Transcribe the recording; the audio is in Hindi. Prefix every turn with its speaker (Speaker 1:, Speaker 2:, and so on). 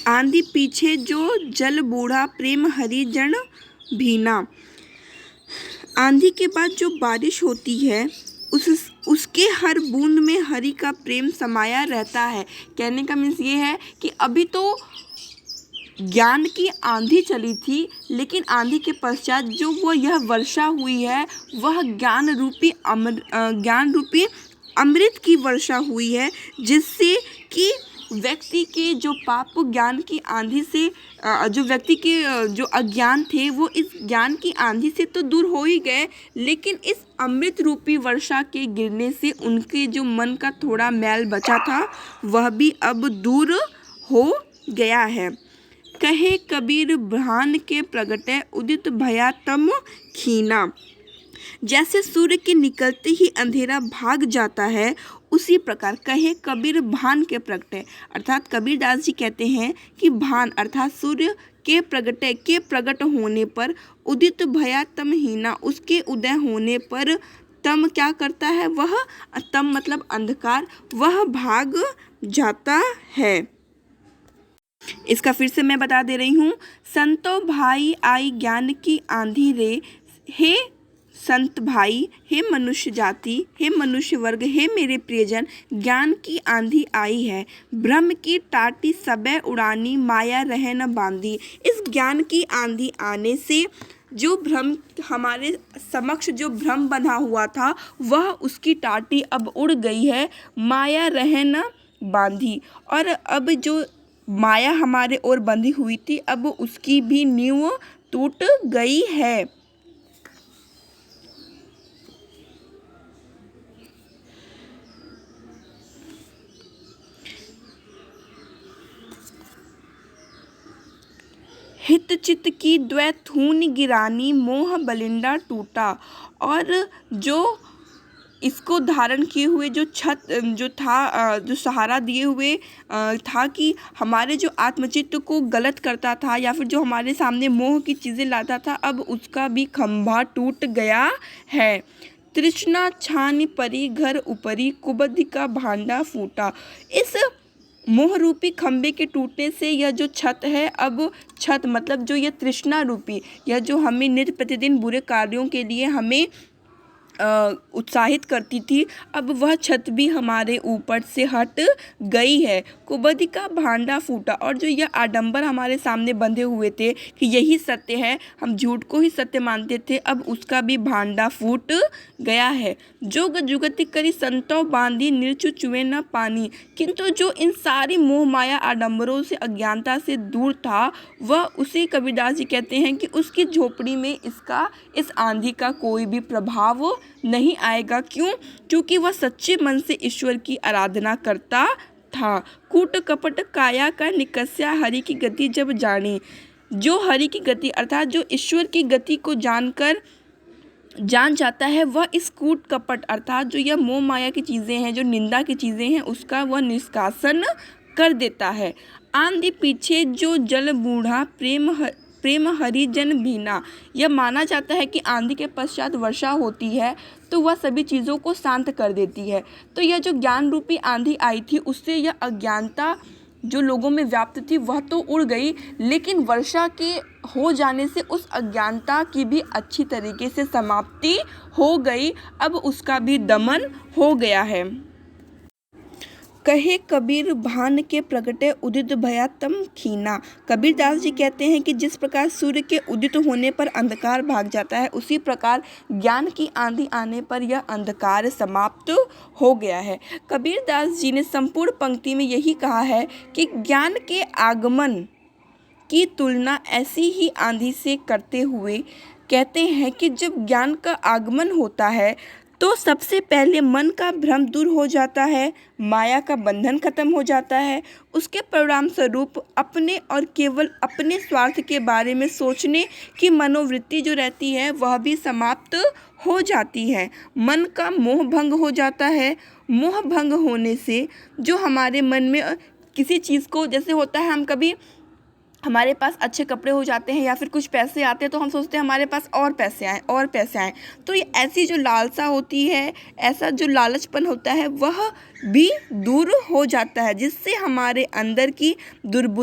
Speaker 1: आंधी पीछे जो जल बूढ़ा प्रेम हरि जन भीना। आंधी के बाद जो बारिश होती है उसके हर बूंद में हरि का प्रेम समाया रहता है। कहने का मीन्स ये है कि अभी तो ज्ञान की आंधी चली थी, लेकिन आंधी के पश्चात जो वो यह वर्षा हुई है वह ज्ञान रूपी अमृत की वर्षा हुई है, जिससे कि व्यक्ति के जो पाप ज्ञान की आंधी से जो व्यक्ति के जो अज्ञान थे वो इस ज्ञान की आंधी से तो दूर हो ही गए, लेकिन इस अमृत रूपी वर्षा के गिरने से उनके जो मन का थोड़ा मैल बचा था वह भी अब दूर हो गया है। कहे कबीर भान के प्रगटे उदित भया तम खीना। जैसे सूर्य के निकलते ही अंधेरा भाग जाता है, उसी प्रकार कहे कबीर भान के प्रगटे, अर्थात कबीरदास जी कहते हैं कि भान अर्थात सूर्य के प्रगट होने पर उदित भया तम हीना, उसके उदय होने पर तम क्या करता है, वह तम मतलब अंधकार, वह भाग जाता है। इसका फिर से मैं बता दे रही हूँ। संतो भाई आई ज्ञान की आंधी रे, हे संत भाई, हे मनुष्य जाति, हे मनुष्य वर्ग, हे मेरे प्रियजन, ज्ञान की आंधी आई है, भ्रम की टाटी सबे उड़ानी, माया रहे न बांधी। इस ज्ञान की आंधी आने से जो भ्रम हमारे समक्ष जो भ्रम बंधा हुआ था वह उसकी टाटी अब उड़ गई है, माया रहे न बांधी। और अब जो माया हमारे ओर बंधी हुई थी अब उसकी भी नींव टूट गई है। हित चित की द्वैथून गिरानी, मोह बलिंडा टूटा। और जो इसको धारण किए हुए जो छत जो था जो सहारा दिए हुए था कि हमारे जो आत्मचित्त को गलत करता था या फिर जो हमारे सामने मोह की चीज़ें लाता था, अब उसका भी खंभा टूट गया है। तृष्णा छान परी घर ऊपरी, कुबधि का भांडा फूटा। इस मोह रूपी खंभे के टूटने से यह जो छत है, अब छत मतलब जो यह तृष्णा रूपी, यह जो हमें नित्य प्रतिदिन बुरे कार्यों के लिए हमें उत्साहित करती थी, अब वह छत भी हमारे ऊपर से हट गई है। कुबधि का भांडा फूटा। और जो यह आडंबर हमारे सामने बंधे हुए थे कि यही सत्य है, हम झूठ को ही सत्य मानते थे, अब उसका भी भांडा फूट गया है। जोग जुगति करी संतो बांधी, निर्चु चुए न पानी। किंतु जो इन सारी मोह माया आडंबरों से अज्ञानता से दूर था, वह उसे कबीरदास जी कहते हैं कि उसकी झोपड़ी में इस आंधी का कोई भी प्रभाव नहीं आएगा। क्यों? क्योंकि वह सच्चे मन से ईश्वर की आराधना करता था। कूट कपट काया का निकस्या, हरि की गति जब जानी। जो हरि की गति अर्थात जो ईश्वर की गति को जान जाता है, वह इस कूट कपट अर्थात जो यह मोह माया की चीज़ें हैं, जो निंदा की चीज़ें हैं, उसका वह निष्कासन कर देता है। आंधी पीछे जो जल बूढ़ा, प्रेम हरि जन भीना। यह माना जाता है कि आंधी के पश्चात वर्षा होती है तो वह सभी चीज़ों को शांत कर देती है। तो यह जो ज्ञान रूपी आंधी आई थी उससे यह अज्ञानता जो लोगों में व्याप्त थी वह तो उड़ गई, लेकिन वर्षा के हो जाने से उस अज्ञानता की भी अच्छी तरीके से समाप्ति हो गई, अब उसका भी दमन हो गया है। कहे कबीर भान के प्रगटे उदित भया तम खीना। कबीरदास जी कहते हैं कि जिस प्रकार सूर्य के उदित होने पर अंधकार भाग जाता है, उसी प्रकार ज्ञान की आंधी आने पर यह अंधकार समाप्त हो गया है। कबीरदास जी ने संपूर्ण पंक्ति में यही कहा है कि ज्ञान के आगमन की तुलना ऐसी ही आंधी से करते हुए कहते हैं कि जब ज्ञान का आगमन होता है तो सबसे पहले मन का भ्रम दूर हो जाता है, माया का बंधन खत्म हो जाता है। उसके परिणाम स्वरूप अपने और केवल अपने स्वार्थ के बारे में सोचने की मनोवृत्ति जो रहती है वह भी समाप्त हो जाती है। मन का मोह भंग हो जाता है। मोह भंग होने से जो हमारे मन में किसी चीज़ को, जैसे होता है हम कभी हमारे पास अच्छे कपड़े हो जाते हैं या फिर कुछ पैसे आते हैं तो हम सोचते हैं हमारे पास और पैसे आएँ। तो ये ऐसी जो लालसा होती है, ऐसा जो लालचपन होता है वह भी दूर हो जाता है, जिससे हमारे अंदर की दुर्बुद्धि